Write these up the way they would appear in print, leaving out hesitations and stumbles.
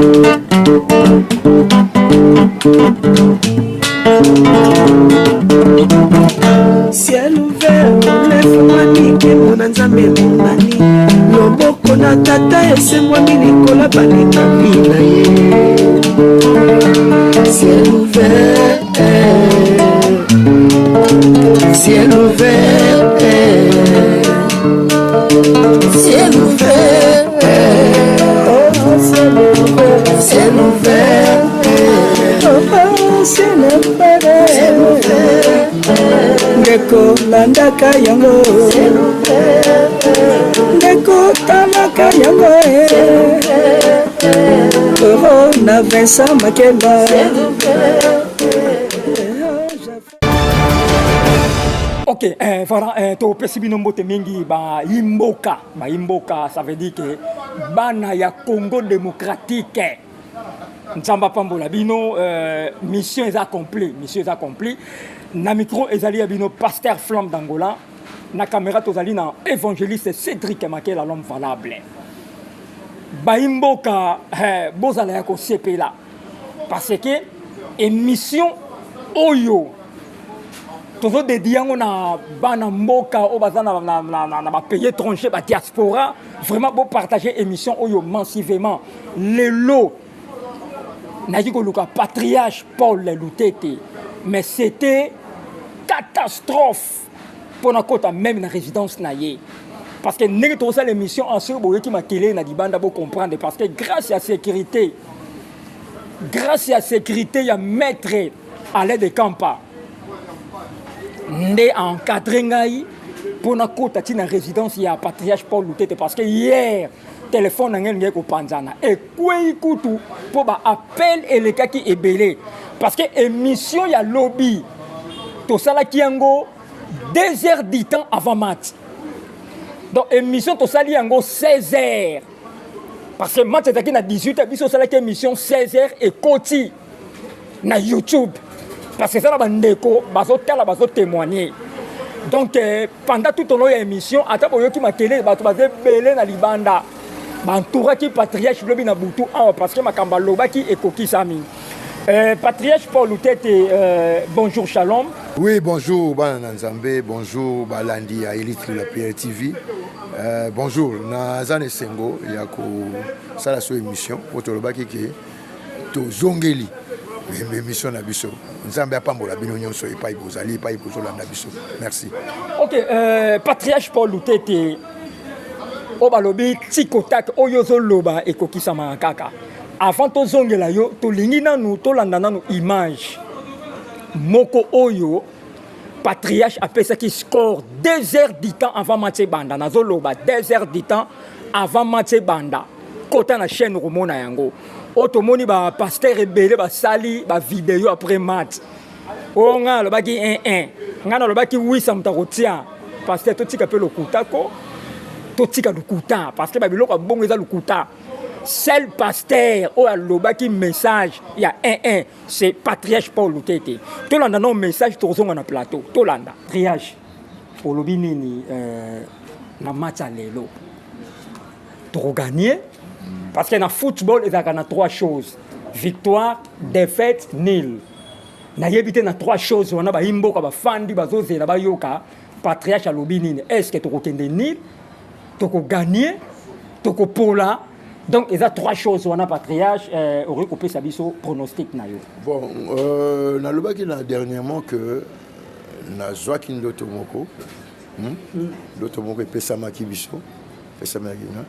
Ciel ouvert, lève-moi nique mon nzambe monani. Loboko na tata ese moi milikola balinga mina ye. Ciel ouvert, ciel ouvert, ciel ouvert, oh ciel ouvert, ciel ouvert, oh ciel ouvert, ciel ouvert. Ndeko landaka yango, ndeko talaka yango, oh na Vincent Makeba. Ok, voilà, to pesibino mbote mingi ba imboka, ça veut dire que bana ya Congo démocratique. Nzamba pambola bino mission est accomplie, na micro ezali bino pasteur Flamme d'Angola, na caméra tozali na évangéliste Cédric Makela l'homme valable. Ba imboka bozala ya ko sepela parce que émission oyo tozo dédié yango na bana mboka o bazana na ba payer tronché ba diaspora, vraiment beau partager émission oyo massivement lelo naji ko luka patriarche Paul Lutete, mais c'était catastrophe pour na kota même na résidence naye parce que n'est tout ça l'émission en sur boye qui m'a kelé na dibanda bo comprendre parce que grâce à sécurité il y a maître à l'aide de Campa ndé encadré ngai pour na kota tina résidence ya patriarche Paul Lutete parce que hier téléphone ngel ngé ko panzana et kwei kutu pour ba appel et le cas qui est belé parce que émission ya lobby to sala kiango 2 heures du temps avant match donc émission to sali yango 16 heures parce que match était na 18 heures biso sala ki émission 16 heures et koti na YouTube parce que ça ba ndeko bazo tala bazo témoigner donc pendant tout long émission ata boyo ki makele bato bazé belé na libanda bantoura qui patriarche lobi na butu parce que makamba loba qui ekoki sami patriarche Paul Lutete bonjour shalom. Oui bonjour bana nzambe, bonjour balandi à Elite la PR TV, bonjour na zane sengo ya ko sala so émission otoloba ki to zongeli émission na biso nzambe apambola bino nyonso epai bozali epai bozolanda biso merci. Ok patriarche Paul Lutete obalobi tikotak oyozo loba ekokisama kaka avant to zongela yo to lingi nanu to landa nanu image moko oyo patriarche apesa ki score 2 heures du temps avant match banda nazo loba 2 heures du temps avant match banda kota na chaîne romona yango otomoni ba pasteur ebele ba sali ba vidéo après match onga lobaki 1-1 ngana lobaki 800 mutakotia pasteur to tika pe lokutako totika lukuta parce que babiloko bongo eza lukuta seul pasteur o alobaki message il y a 1-1 c'est patriarche Paul Lutete tolanda non message tozonga na plateau tolanda triage olobi nini na match lelo to gagner parce que na football il y a 3 choses victoire défaite nul na yebite na 3 choses wana ba imboka ba fandi bazozela ba yoka patriarche alobi nini est-ce que to kokende nul toko gagner toko pola donc il y a 3 choses on a patriarche aurait coupé sa biso pronostic na yo bon na lobaki na dernièrement que na Joaquin Lotomoko Lotomoko pesa maki biso pesa maki na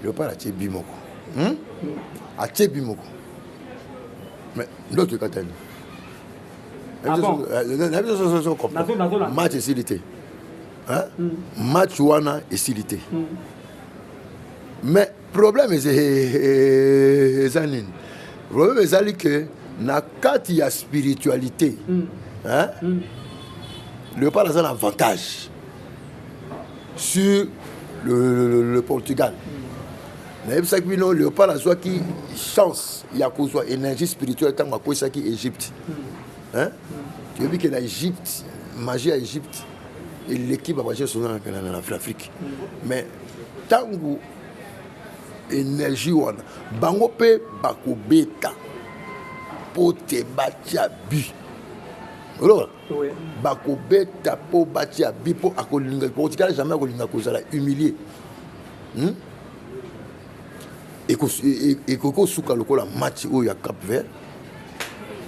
le pas la tebimoko a tebimoko mais l'autre katani match facilité match wana facilité mais problème est zanine problème est que na kati ya spiritualité le pas un avantage sur le Portugal. Le pas la qui chance il y a cause énergie spirituelle tant que ça qui Égypte tu as vu que l'Égypte magie à Égypte et l'équipe a marché sur l'Afrique mais tant que énergie wana bango pe bakobeta po te batia bi alors bakobeta po batia bi po akolinga po tikala jamais akolinga kozala humilié et koko suka lokola match oyo ya Cap Vert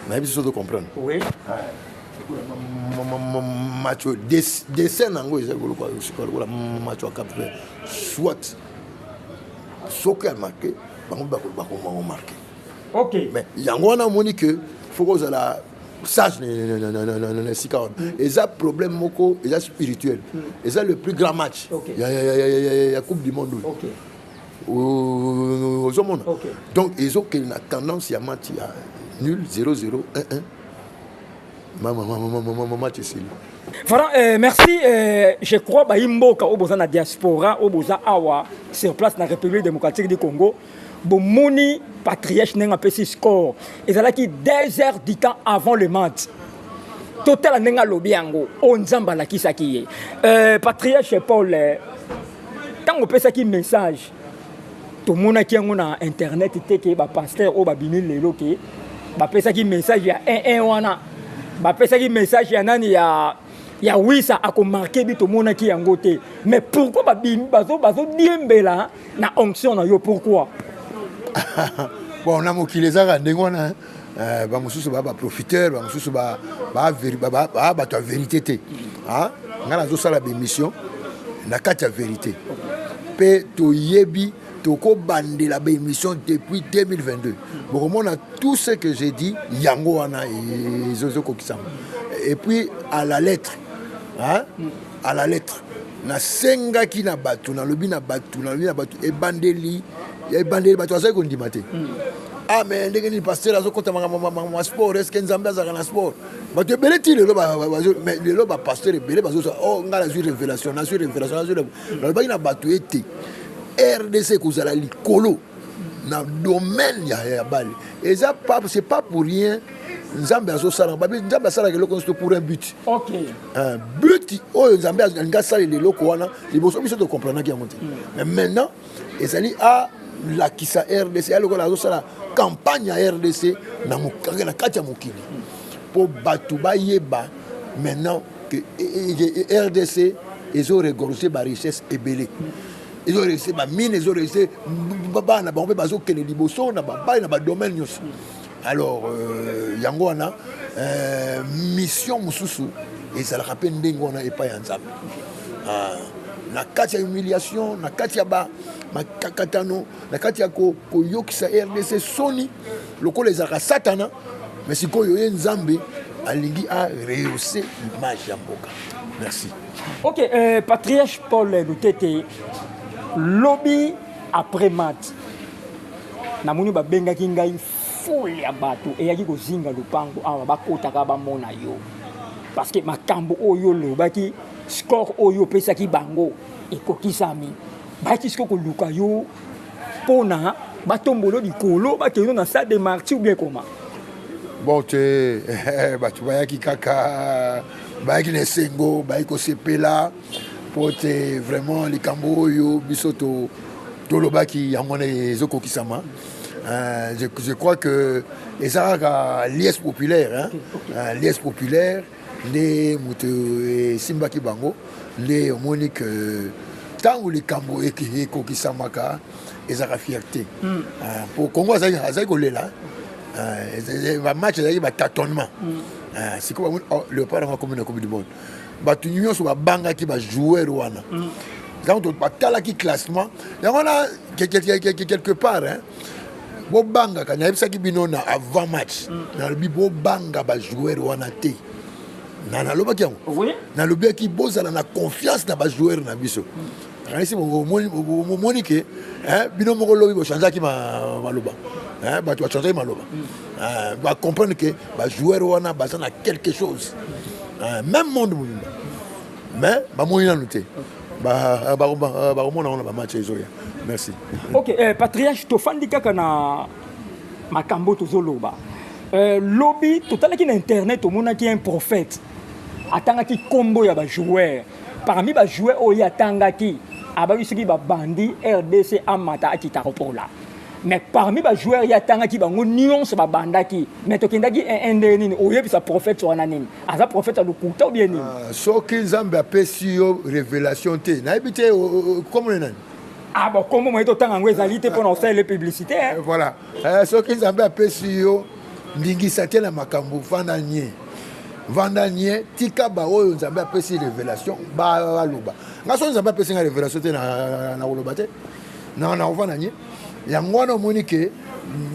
mais biso de comprendre oui match dessin nango ezali lokola match ya Cap Vert soit soki a marqué bango bakomango marqué ok mais yango wana omoni que faut kozala sage na sika wana eza problème moko eza spirituel eza le plus grand match ya coupe du monde ozomona donc ezokende na tendance ya match ya nul 0-0 1-1 match esili voilà, merci. Je crois que Imboka au besoin de la diaspora, au besoin awa sur place dans la République démocratique du Congo. Bomoni patriarche n'a pas si score. Et ça là qui 2 heures du temps avant le match. Total n'a lobiango. On zamba la qui ça qui est. Patriarche Paul. Quand on peut ça qui message. Tout le monde qui a un internet était que ba pasteur au babini lelo que ba peut ça qui message ya 1 wana. Ba peut ça qui message ya nani ya ya oui ça a marqué bito mona ki yango te mais pourquoi bazo diembela na onction na yo pourquoi bon na mokile za ndengo na ba mususu ba profiteur ba mususu ba to vérité te hein ngana zo sala ba émission na kati ya vérité pe to yebi to ko bandela ba émission depuis 2022 bon on a tout ce que j'ai dit yango wana et zozo kokisama et puis à la lettre hein? À la lettre na senga ki na batu na lobi na batu e bandeli batu azai ko ndima te ah mais ndenge ni pasteur azo kota ma sport est-ce que nzambe azaka na sport batu ebele ti lelo mais lelo ba pasteur ebele bazo oh ngala zui révélation na lobi na batu ete RDC kozala likolo na domaine ya bali et ça c'est pas pour rien Nzambe azosala babi Nzambe asala keloko nsto pour un but. OK. Un but oyo Nzambe ngasala leloko wana liboso biso to comprendre ki yango te. Mais maintenant ezali a la kisa RDC aloko la azosala campagne ya RDC na mokanga na kati ya mokili. Po batu ba yeba maintenant que RDC ezo regorger ba richesse ebele. Ezo regorger ba mine ezo regorger baba na ba mpe bazo kene liboso na ba na ba domaine nyos. Alors, Yangwana, mission Moussousou, et ça le rappelle Ndengwana et pas Yanzam. La katia humiliation, la katia ba, ma kakatano, la katia ko yokisa RDC Sony, le ko les ara satana, mais si ko yoyen Nzambe, alingi a rehaussé l'image Yamboka. Merci. Ok, patriarche Paul Lutete, lobby après match. Namuni ba benga kingai foule ya bato et yaki kozinga lupango awa bakotaka bamona yo parce que makambo oyo lobaki score oyo pesa ki bango ekokisami baki siko koluka yo pona batombolo likolo bakeno na salle de martyrs ou bien comment bon te batu bayaki kaka bayaki nesengo bayiko sepela pote vraiment likambo oyo bisoto tolobaki yangona ezokokisama. Je crois que les liesse populaire, hein, liesse populaire, les mouteux Simbaki Bango, les Monique, tant les Cambo et Koki Samaka, et la fierté. Pour Congo, ça y là. Le match, il y a tâtonnement. C'est comme le parent comme une Coupe du Monde. L'union sur la banga qui va jouer Rwanda. Donc, on va qui classement. Il y a quelque part, hein. Bobanga quand il y a binona avant match na le bobanga ba joueur wana te na loba ki oui na lobi ki bozala na confiance na ba joueur na biso kana si monike hein bino moko lobi bo changer ki maloba hein ba tu changer maloba ba comprendre que ba joueur wana ba na quelque chose même monde mais ba moyena noté ba on a match ezoya. Merci. Ok, patriarche tofandi kaka na makambo tozoloba. Lobby total ki na internet omona ki un prophète. Atanga ki kombo ya ba joueur. Parmi ba joueur oyo atanga ki ababi soki babandi RDC amata akita kopola. Mais parmi les joueurs, il y a tant qui ont une nuance babandaki. Mais tu as dit un nini, ou bien ça prophète sur un anime. Ah ça prophète à le couteau ou bien ni. Ce qui Zambie a sur révélation té. Na habité comment on est. Ah bon comment moi autant en réalité pour nous faire les publicités. Voilà. Ce qui Zambie a sur ndingi saté na makambo vandanier. Vandanier tika ba oyo Zambie a sur révélation ba loba. Ngaso Zambie a sur révélation té na loba té. Na vandanier. Yango wana omoni ke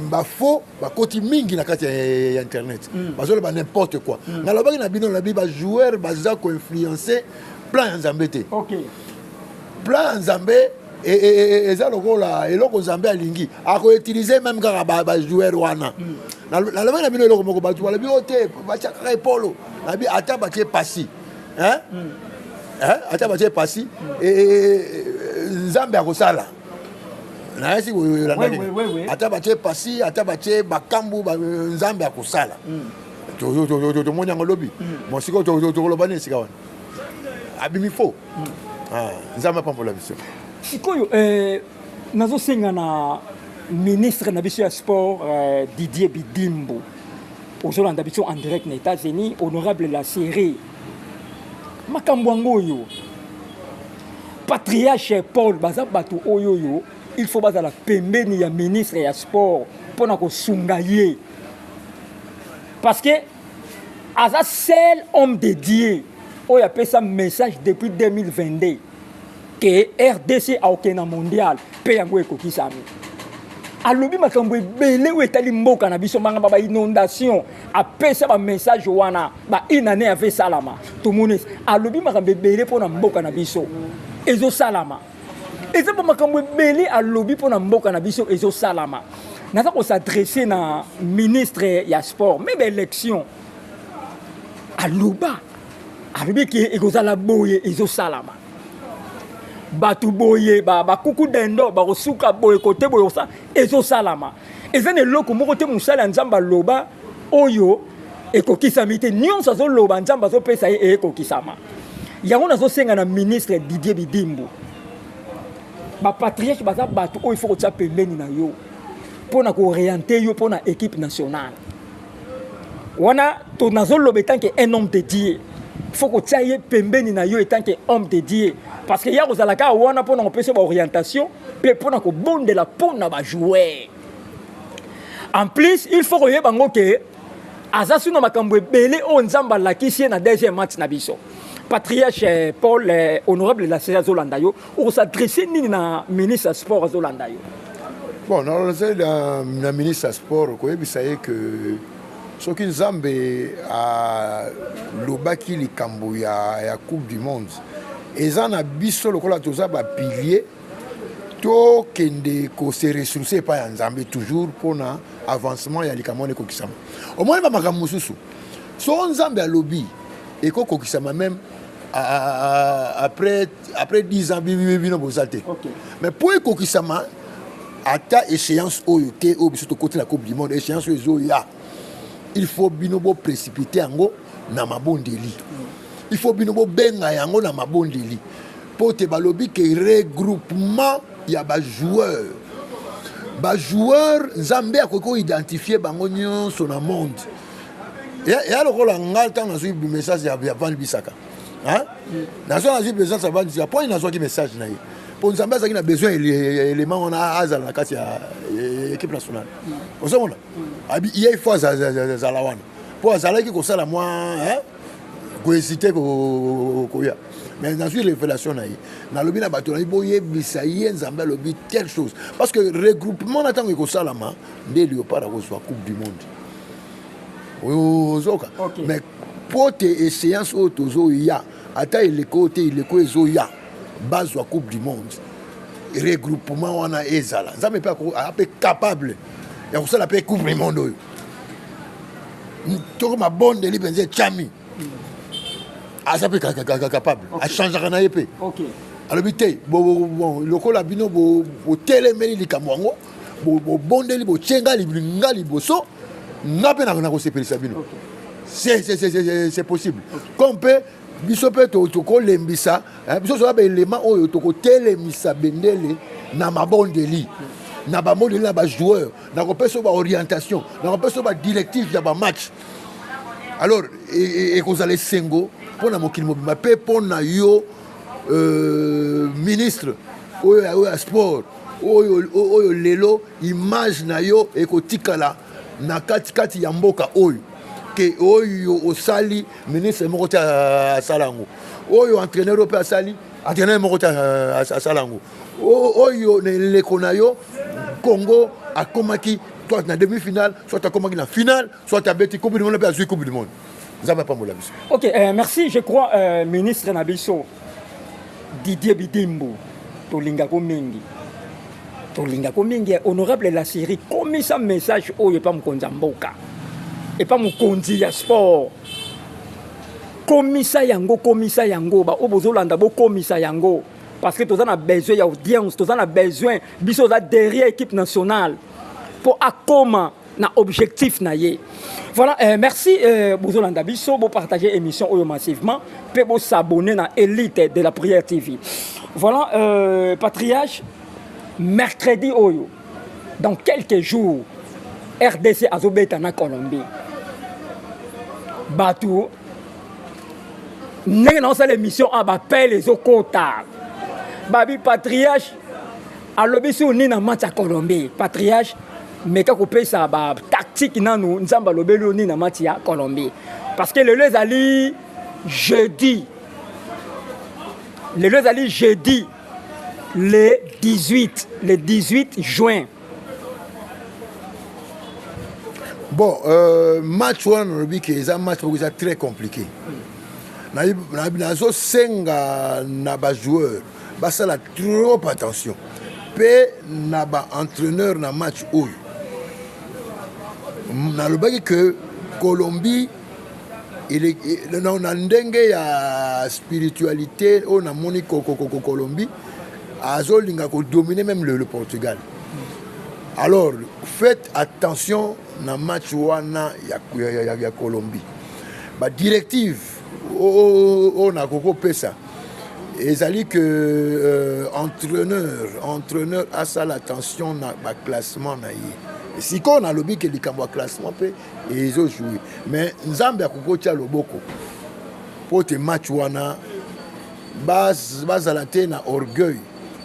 bafo bakoti mingi na kati ya internet bazoloba n'importe quoi nalobaki na bino labi bajoueur baza koinfluencer plan ya nzambe te plan ya nzambe eza lokola eloko nzambe alingi akoutilize même kaka bajoueur wana nalobaki na bino eloko moko bato balobi o te batya kaka epolo nabi ata batie pasi ata batie pasi nzambe akosala na esi ata batie pasi ata batie bakambu nzambe akosala tomoni yango lobi bon sikoyo tokoloba nini esika wana abimi fo nzambe apambola biso sikoyo nazosenga na ministre na biso ya sport Didier Bidimbo ozolanda biso en direct na États-Unis honorable la série makambo yango oyo patriarche Paul baza bato oyo il faut baza la pembeni ya ministre ya sport pour na kosunga ye parce que aza seul homme dédié oyo apesa message depuis 2022 que RDC a okena mondial pe yango ekokisami alobi makambo ebele oyo etali mboka na biso manga ba inondation apesa ba message wana ba inane ave salama tomoni alobi makambo ebele mpona mboka na biso ezo salama eza ba makambo ebele alobi mpona mboka na biso ezo salama naza kosadresse na ministre ya sport même élection alobi ke ekozala boye ezo salama batu boye bakuku dendo bakosuka boye kote boye osa ezo salama eza na eloko moko te mosala ya nzambe aloba oyo ekokisami te nyonso azoloba nzambe azopesa ye ekokisama yango nazosenga na ministre Didier Bidimbo bapatriarche baza bato oyo ifo kotia pembeni na yo mpona kooriente yo mpona équipe nationale wana to nazoloba etanke un homme dédié faut kotia ye pembeni na yo etanke homme dédié parce que ya kozalaka wana mpona kopesa baorientation mpe mpona kobondela mpona bajoueur en plus il faut koyeba ngo ke aza suna makambo ebele oyo nzambe alakisi ye na deuxième match na biso patriarche Paul honorable la série azolanda yo okosadresse nini na ministre ya sport azolanda yo bon na ministre ya sport koyebisa ye ke soki nzambe alobaki likambo ya coupe du monde eza na biso lokola toza bapilier tokende kose ressource epai ya nzambe toujours mpona avancement ya likambo wana ekokisama omoni bamakambo mosusu so nzambe alobi ekokokisama même après 10 ans bino boza te mais mpo ekokisama ata échéance oyo te oyo biso tokoti na coupe du monde échéance oyo ezoya il faut bino précipiter yango na mabondeli il faut bino benga yango na mabondeli po te balobi ke regroupement ya bajoueur nzambe akoki identifier bango nyonso na monde ya lokola ngai ntango nazwi message ya Van Bisaka nazwi message ya Van Bisaka po nazwaki message na ye po nzambe azalaki na besoin élément wana azala na kati ya équipe nationale ozomona ye fois azala wana po azalaki kosala mwa kohésite koya mais nazwi révélation na ye nalobi na bato nayi boyebisa ye nzambe alobi telle chose parce que regroupement na ntango ekosalama nde léopard akozwa coupe du monde ozoka mais po te échéance oyo tozoya ata eleko te eleko ezoya bazwa coupe du monde regroupement wana ezala nzambe mpe capable ya kosala mpe coupe du monde oyo toko mabondeli mpenza etiami aza mpe capable achangeaka na ye mpe alobi te lokola bino botelemeli likambo yango bobondeli botie nga liboso nga mpe nakosepelisa bino c'est possible comme mpe biso pe tokolembisa biso toza baélément oyo tokotelemisa bendele na mabondeli na bamodeli na bajoueur na kopesa baorientation na kopesa badirective ya bamatch. Alors ekozala esengo mpo na mokili mobimba mpe mpo na yo ministre oyo ya sport oyo lelo image na yo ekotikala na katikati ya mboka oyo ke oyo osali ministre moko te asala yango, oyo entraîneur oyo mpe asali entraîneur moko te asala yango, oyo eleko na yo Congo akomaki soit na demi-finale, soit akomaki na finale, soit abeti coupe du monde mpe azwi coupe du monde. Nzambe pambola biso. Ok, merci. Je crois ministre Nabiso Didier Bidimbo tolingako mingi honorable la série comme ça message oyo pas mokonzi mboka et pas mokonzi ya sport komisa yango ba obozolanda bo komisa yango parce que toza na besoin ya audience, toza na besoin biso za derrière équipe nationale pour akoma na objectif na ye. Voilà, merci bozolanda biso bo partager émission oyo massivement pe bo s'abonner na Élite de la Prière TV. Voilà, patriarche, mercredi oyo dans quelques jours RDC azobeta na Colombie. Batou ndenge na osala émission aba paye les okota babi patriarche alobi so ni na match ya Colombie patriarche meka kopesa ba tactique nanu nzamba lobeli ni na match ya Colombie parce que le ezali jeudi le 18 juin. Bon, match one lobi que c'est un match très compliqué. Nazo senga na ba joueur basala trop attention. Pe na ba entraîneur na match oyo. Na lobaki que Colombie il est dans ndenge ya spiritualité on a moni Colombie azolinga ko dominer même le Portugal. Alors faites attention na match wana ya Colombie. Ba directive on a koko pesa ezali que entraîneur a ça l'attention na ba classement na ye. Si on a lobby que likambo classement pe ils ont joué mais nzambe akoko tia loboko pour te match wana bazala te na orgueil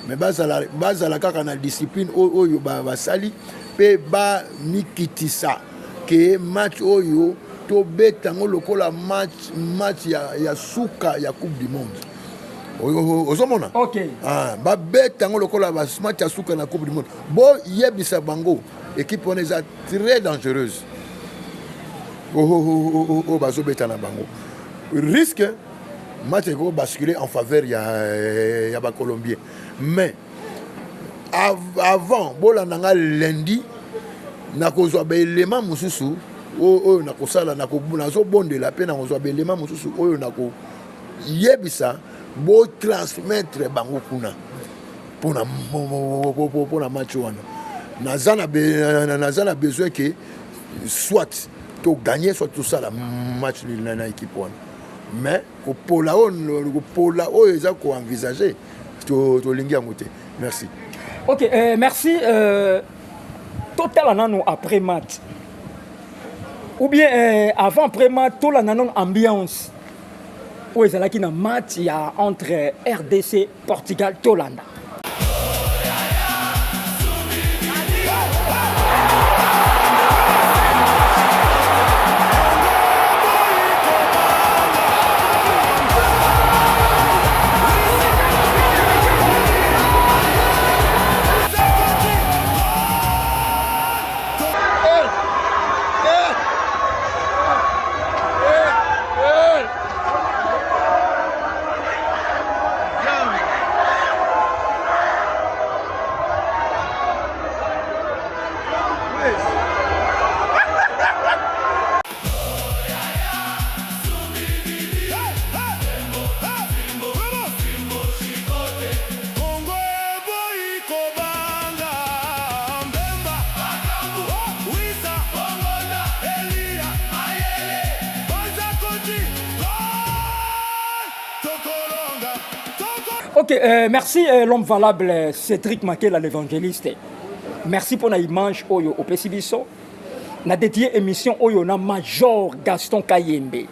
mais bazala kaka na discipline oyo basali pe ba mikitisa ke match oyo to betango lokola match ya suka ya coupe du monde ozomona OK ba betango lokola match ya suka na coupe du monde bo yebisa bango équipe on est très dangereuse bazo betana bango risque match va basculer en faveur ya ba Colombien mais avant bolandanga lundi nakozwa ba élément mususu oyo nakosala nazo bondela pe nakozwa ba élément mususu oyo nako yebisa bo transmettre bango kuna pour la match wana nazana besoin que soit to gagner soit tout ça la match na équipe wana mais pour la oyo eza ko envisager to lingi yango te. Merci. OK, merci. Total nano après match ou bien avant après match to la nano ambiance ou ezalaki na match ya entre RDC Portugal Tolanda. Ok, merci l'homme valable Cédric Makela l'évangéliste. Merci pour l'image au Pessibiso. Na dédié émission oyo na Major Gaston Kayembe,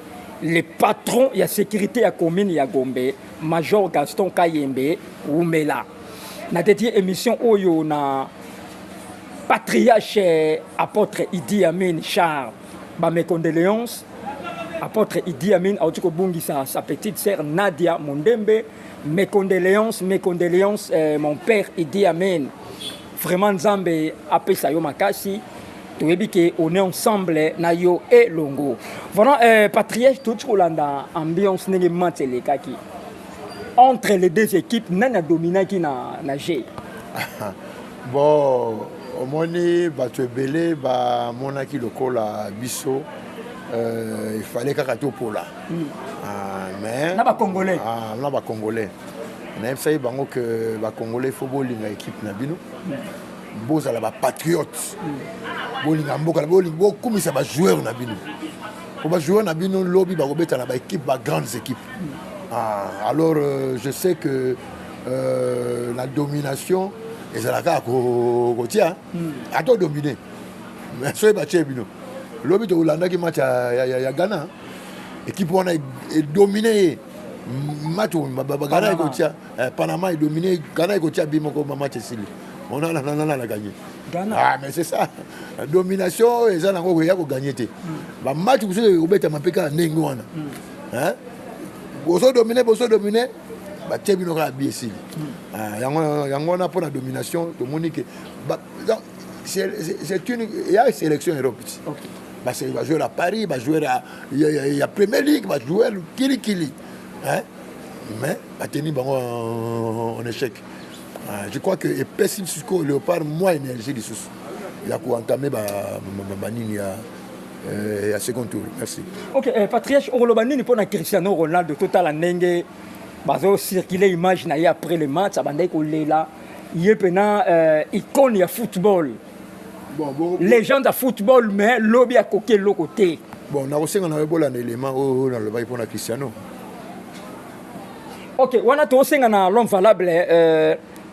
le patron de la sécurité à commune ya Gombe, Major Gaston Kayembe Oumela. Na dédié émission oyo na patriarche apôtre Idi Amin Charles. Ba mes condoléances apôtre Idi Amin Aotiko Bungi sa petite sœur Nadia Mondembe. Mes condoléances mon père Idi Amin. Vraiment Nzambe apesa yo makasi. On est ensemble na yo et longo. Voilà patriarche tout Rolanda ambiance n'est mantele kaki. Entre les deux équipes nana domina qui na G. Bon, au moni batu belé ba monaki lokola biso il fallait kakato pola. Mais na ba congolais. Na ba congolais. Na msayi bango que ba congolais faut bolinga équipe na bino. Bozala ba patriote. Bolinga mboka bolingo kumisa ba joueur na bino. Pour ba joueur na bino lobby ba robeta na ba équipe ba grandes équipes. Alors je sais que la domination ezalaka ko tia a to dominer. Mais soyez ba bino. Lobby to Hollande qui match ya Ghana. Équipe on a dominé match Ghana ko tia Panama est dominé Ghana ko tia bimo ko match sili. On a gagné. Ghana. Ah, mais c'est ça. La domination, ils ont gagné. Le match, vous savez, vous avez mapeka n'engouana. Hein? Vous dominé. Tu as bien ici. Il y a pour la domination. C'est une. Il y a une sélection européenne. Il va jouer à Paris, il va jouer à la Premier League, il va jouer à Kili. Hein? Mais il va tenir en échec. Je crois que Pessim Susko Léopard moins énergie du sous. Il a entamé Banini à second tour. Merci. Ok, patriarche Orobanini pour Cristiano Ronaldo total en Nenge. Bazo circuler image na après le match abandai ko lela. Yepena icône ya football. Bon. Légende de football mais lobby à coquer le côté. Bon, on a aussi un élément dans le bail pour Cristiano. Ok, on a aussi un l'homme valable.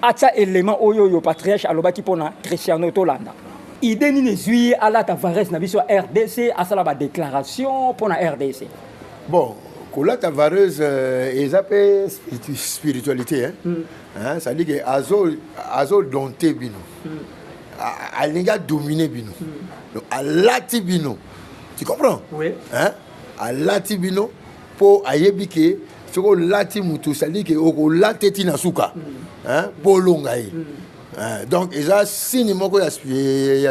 Acha élément oyo patriarche alobaki pona Cristiano Tolanda. Idée ni zui ala Tavares na biso RDC asala ba déclaration pona RDC. Bon, Kola Tavares ezapé spiritualité hein. Ça dit que azo dompté bino. Alinga dominer bino. Donc alati bino. Tu comprends? Oui. Hein? Alati bino pour ayebike soko lati mutu ça dit que o lati tina suka. Hein, pour longaï. Donc ils ont signe moko ya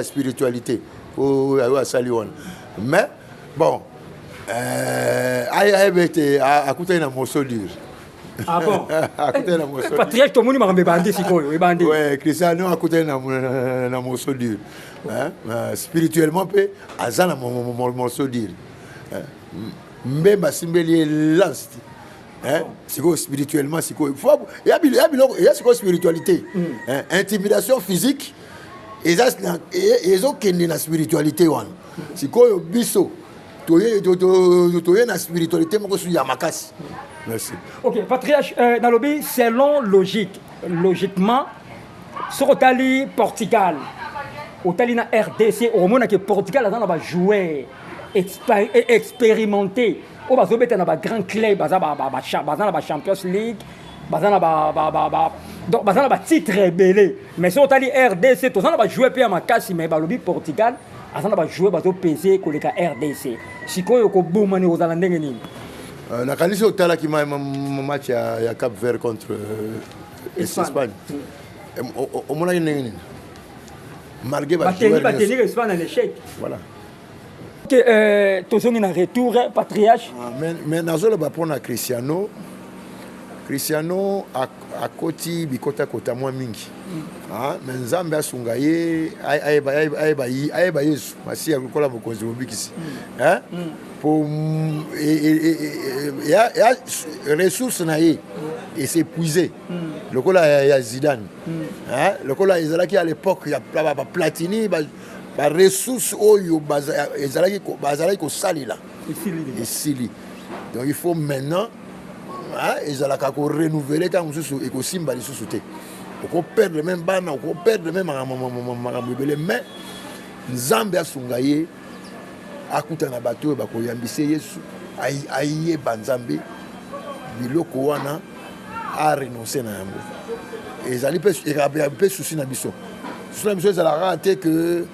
spiritualité pour Saliwan. Mais bon à côté na moso dur. Ah bon. À côté na moso. Patriarche to moni marambe bandi sikoyo, e bandi. Ouais, Cristiano à côté na moso dur. Hein? Spirituellement pe azana moso dur. Mbemba simbeli last. C'est quoi spirituellement, c'est quoi? Il y a quoi spiritualité, intimidation physique, et ils ont qu'une la spiritualité c'est quoi biso, tu es la spiritualité, moi je suis Yamakas. Merci. Ok, patriarche, Nalobi, selon logiquement, sur Otali Portugal, Otali na RDC, au moment que Portugal a joué, expérimenté. Au bas na ba grand club baza ba Champions League baza na ba titre belé mais si on t'a dit RDC to na ba jouer pe makasi mais ba lobi Portugal azana ba jouer bazo peser ko leka RDC sikoyo ko bomani ozala ndenge nini na kanisi otala ki match ya Cap Vert contre Espagne au mona ndenge nini malgré ba jouer ba tenir Espagne en échec voilà. Tozongi na retour patriarche. Mais nazolo ba pona Cristiano a koti bikota kota mwa mingi. Mais Nzambe asunga ye ayeba Yesu masi ya kola mokonzi mobikisi. Hein? Pour ya ressources na ye et s'épuiser. Le kola ya Zidane. Hein? Le kola ezalaki à l'époque ya Platini ba ressources oyo ezalaki ko sali là. Ici. Donc il faut maintenant ezalaka ko renouveler tant mususu et ko simba lisusu te ko perdre même bana ko perdre même makambo ebele mais nzambe asunga ye akutana bato oyo bakoyambisa yesu ayeba nzambe biloko wana arenonce na yango ezali mpe susi na biso ezalaka te ke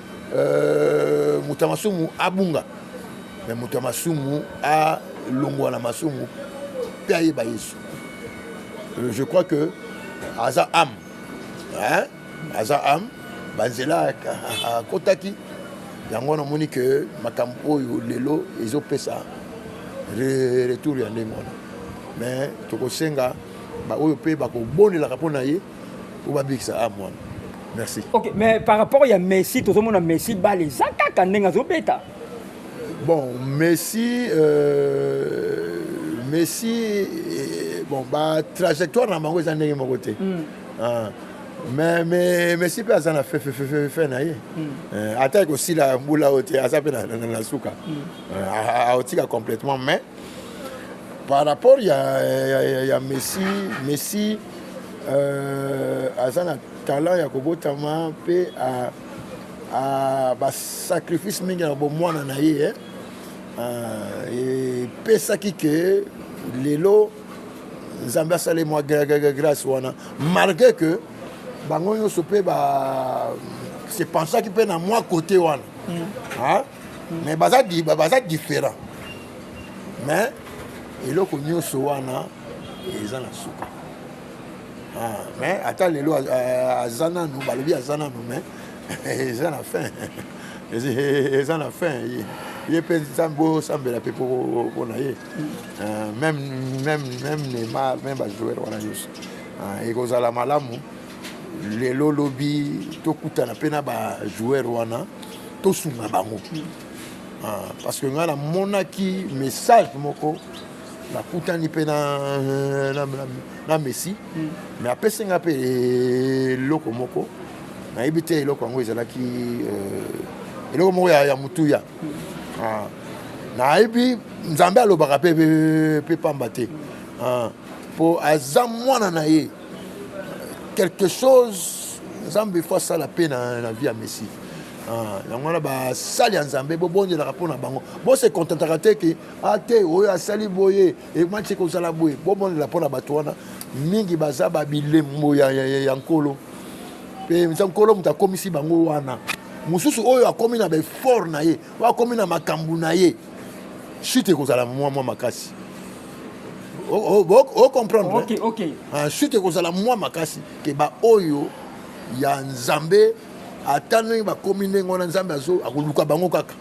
moto ya masumu abunga mais moto ya masumu alongwa na masumu mpe ayeba yesu. Je crois que aza âme banzela akotaki yango namoni ke makambo oyo lelo ezopesa retour ya ndenge wana mais tokosenga baoyo mpe bakobondelaka mpo na ye po babikisa âme wana. Merci. Ok, mais par rapport à Messi, tout le monde a Messi, les attaques en bêta. Bon, Messi, bon, trajectoire dans ma côté. Mais Messi peut avoir fait naïe. Attaque aussi la boula au théâtre, ça peut la souka. Aotika complètement, mais par rapport il y a Messi azana talent ya kobotama pe a ba sacrifice mingi na bomwana na ye et pesaki ke lelo nzambe asale mwa grâce wana malgré que bango nyonso pe ba se pensaki pe na mwa côté wana mais baza différent mais eloko nyonso wana eza na suka. Mais attends, les lois Azana nous, balobi Azana nous, mais ils en a faim. Ils en a faim. Il est peine de beau semble la pour naïe. Même Neymar, même les joueurs on a juste. Et quand à la malamu, les lobby, tout coûte la peine à jouer wana, tout souma bango. Parce que nous avons monaki message moko. La kutani pe na Messi mais après senga pe loko moko na ibite loko ngo ezalaki loko moko ya mutuya na ibi nzambe alobaka pe pamba te pour azamwana na ye quelque chose nzambe faut ça la peine na vie à Messi. yango na basali ya nzambe bobondelaka mpona bango bose contentaka te ke te oyo asali boye emanti kozala boye bobondela mpona bato wana mingi baza babilembo ya nkolo mpe nkolo moto akomisi bango wana mosusu oyo akomi na baeffort na ye oyo akomi na makambo na ye chute ekozala mwa makasi ocomprendre chute ekozala mwa makasi ke baoyo ya nzambe atano ba commune ngona nzambe azo akuluka bango kaka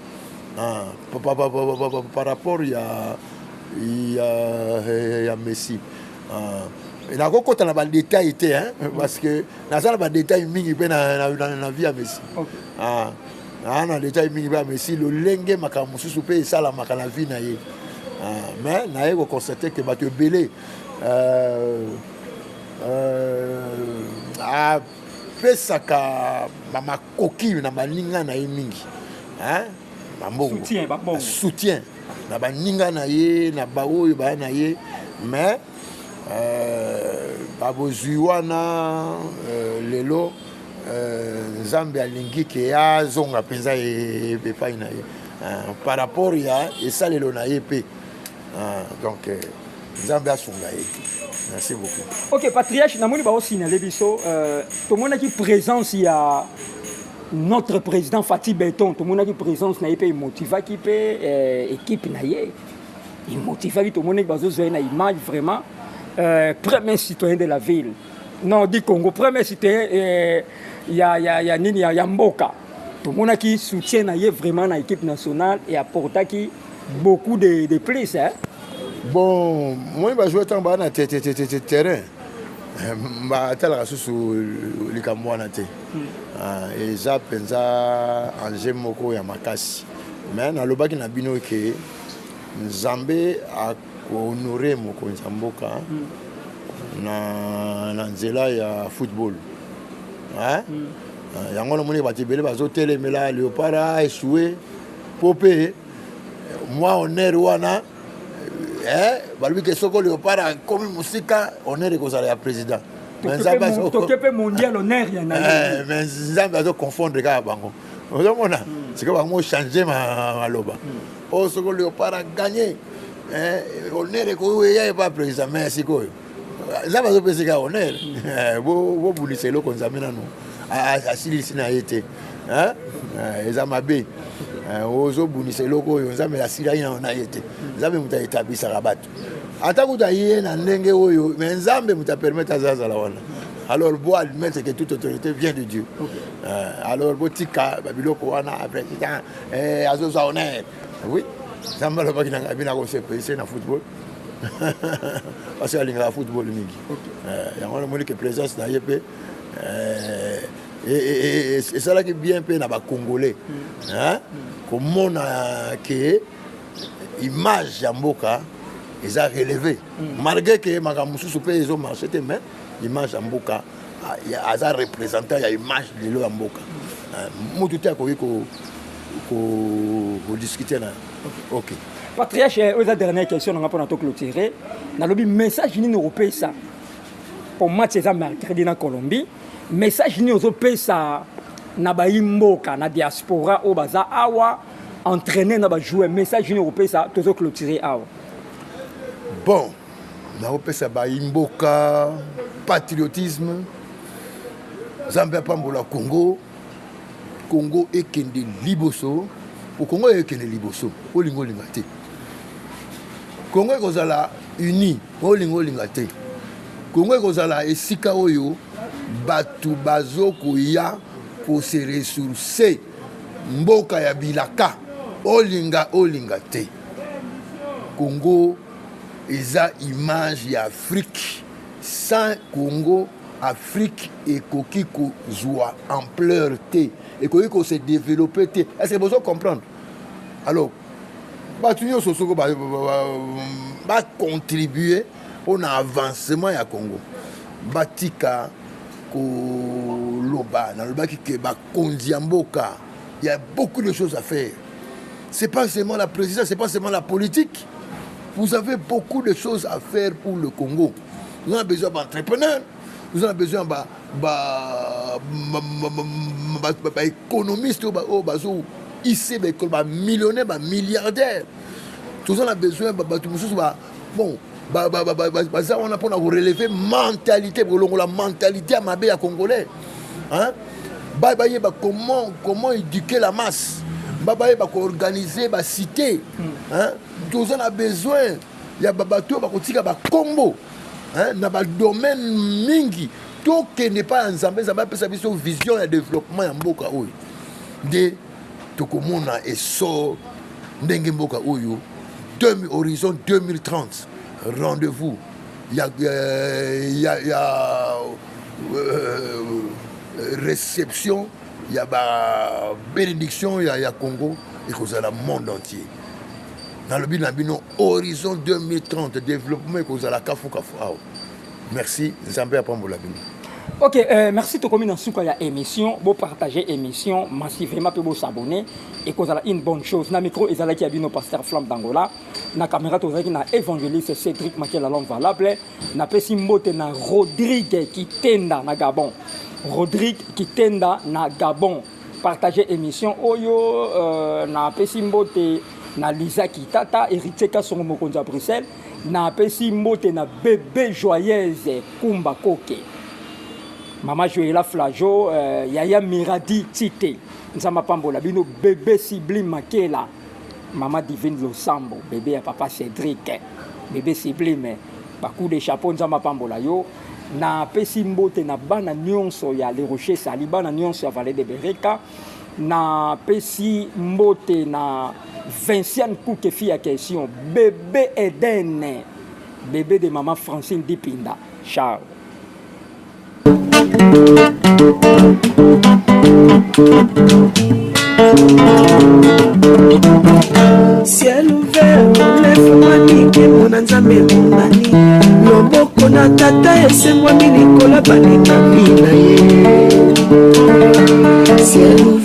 par rapport ya Messi na kokota na ba détail té parce que na ça ba détail mingi pe na vie ya Messi na détail mingi ba Messi le lenge makambo susu pe sala makana vie na ye mais na ye ko constater que ba te belé pesaka makoki na baninga na ye mingi soutien na baninga na ye na baoyo baya na ye mais babozwi wana lelo nzambe alingi ke azonga mpenza epai na ye par rapport ya esalelo na ye mpe donc nzambe asunga ye. Merci beaucoup. Ok, Patriarche, namoni ba aussi na lebiso to mona ki présence ya notre président Fatih Benton, to mona ki présence na épée motiva ki pe équipe na ye. Il motiva ki to mona ki bazo zo na image vraiment premier citoyen de la ville. Non, du Congo, premier citoyen ya nini ya mboka. To mona ki soutient na ye vraiment na équipe nationale et apporta ki beaucoup de plus Bon, moi je joue tant bas na terrain. Ba tala susu likambo na te. Et ça penza anje moko ya makasi. Mais na lobaki na bino ke Nzambe a honoré moko nzamboka na nzela ya football. Yango na moni batibele bazotele mela Léopard a échoué popé moi honneur wana balobi ke soko léopard akomi mosika honneur ekozala ya président tokepe mondial honneur ya na mais nzambe azoconfondre kaka bango ozomona sika bango change maloba oyo soko léopard aganye honneur ekoya epa président mais sikoyo nzambe azopesa kaka honneur bobundisa eloko nzambe nano asilisi na ye te eza mabe ozobundisa eloko oyo nzambe asilai na ye te nzambe moto aetablisaka bato ata kuta ye na ndenge oyo mais nzambe moto apermettre azazala wana alors bo admettre que toute autorité vient de Dieu alors botika babiloko wana président azozwa honneur oui nzambe alobaki nanga bina kosepese na football parce que alingaka football mingi yango namoni ke présence na ye mpe esalaki bien mpe na bacongolais komona ke image ya mboka eza relevé malgré ke makambo mosusu mpe ezomarche te mais image ya mboka aza représentant ya image lelo ya mboka motu te akoki kodiscute na ok patriarche oyo eza dernière question nanga mpona toclôturer nalobi message nini okopesa po match eza mercredi na Colombie message nini ozopesa na bayimboka na diaspora oyo baza awa entraîner na bajoueur message nini okopesa tozoclôturer awa bon nakopesa bayimboka patriotisme nzambe apambola Congo ekende liboso po Congo ekende liboso olinga olinga te Congo ekozala uni olinga olinga te Congo ekozala esika oyo bato bazokoya kose ressource mboka ya bilaka olinga te Congo eza image ya Afrique sans Congo Afrique ekoki kozwa ampleur te ekoki kose développer te est-ce que vous comprendre alors bato nyonso soko ba contribuer au avancement ya Congo batika koloba nalobaki ke bakonzi ya mboka il y a beaucoup de choses à faire c'est pas seulement la présidence c'est pas seulement la politique vous avez beaucoup de choses à faire pour le Congo nous avons besoin d'entrepreneurs nous avons besoin d'économistes ici millionnaires milliardaires nous avons besoin bon on a pour relever mentalité la mentalité à mabé à congolais hein comment éduquer la masse organiser la cité hein nous avons besoin il y a bateau bakotika ba combo hein na ba domaine mingi to que n'est pas ensemble ça va pesa biso vision et développement ya mboka oyo de tokomona eso ndenge mboka oyo horizon 2030 rendez-vous il y a réception il y a bénédiction il y a Congo et que ça le monde entier dans le but d'abino horizon 2030 développement que ça la kafu merci Zambé apambola bino. Ok, merci to dans souka ya émission, beau partager émission massivement pour vous abonner et que ça une bonne chose. Na micro ezala ki abino pasteur Flamme d'Angola, na caméra to zaki na évangéliste Cédric Makela l'homme valable, na pesi mbote na Rodrigue qui tenda na Gabon. Rodrigue qui tenda na Gabon. Partager émission oyo na pesi mbote na Lisa Kitata héritier ka son mokonzi à Bruxelles, na pesi mbote na bébé joyeuse Kumba Koke. Maman Joëla Flajo, Yaya Miradi Tite, Nzamba Pambola, bino bébé Sibli Makela, Maman Divine Losambo, bébé à papa Cédric, bébé Sibli, mais bakou de chapeau Nzamba Pambola yo, na pesi mbote na bana nyonso ya les rochers sali, bana nyonso ya Vallée de Bereka, na pesi mbote na Vinciane Kouke fille à question, bébé Eden, bébé de maman Francine Dipinda, Charles. Ciel ouvert, lève-moi nike mona nzambe monani loboko na tata esemwami likolo balinga mina ye ciel